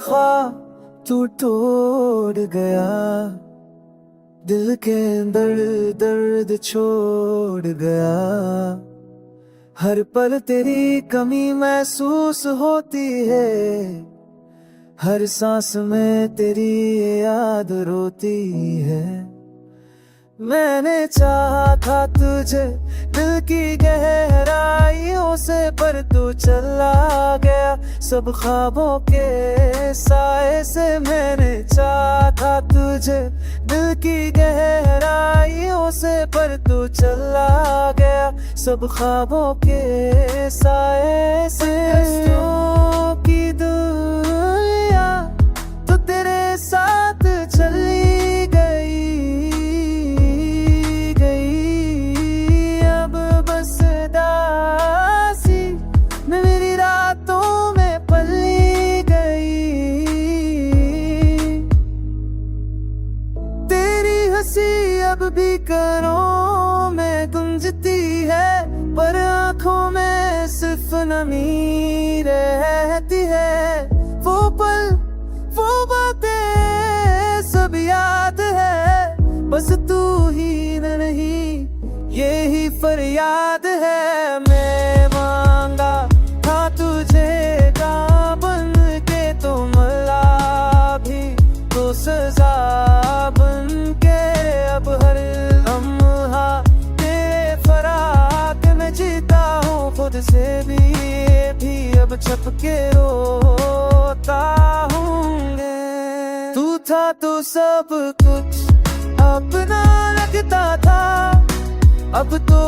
ख्वाब तू तोड़ गया, दिल के अंदर दर्द छोड़ गया। हर पल तेरी कमी महसूस होती है, हर सांस में तेरी याद रोती है। मैंने चाहा था तुझे दिल की गहराइयों से, पर तू चला गया सब ख्वाबों के साए से। मैंने चाहा था तुझे दिल की गहराइयों से, पर तू चला गया सब ख्वाबों के साए से। की दुनिया तो तेरे साथ चली गई, अब बस दासी मेरी रातों में पली गई। तेरी हंसी अब भी करों में गुंजती है, पर आंखों में सिर्फ नमी रहती है। वो पल वो बातें सब याद है, बस तू ही नहीं यही फरियाद है। मैं मांगा था तुझे कहाँ बन के, तो मला भी तो सजा बन के। अब हर लम्हा तेरे फराक में जीता हूँ, खुद से भी अब छप के रोता हूँ। तू था तो सब कुछ अपना लगता था, अब तो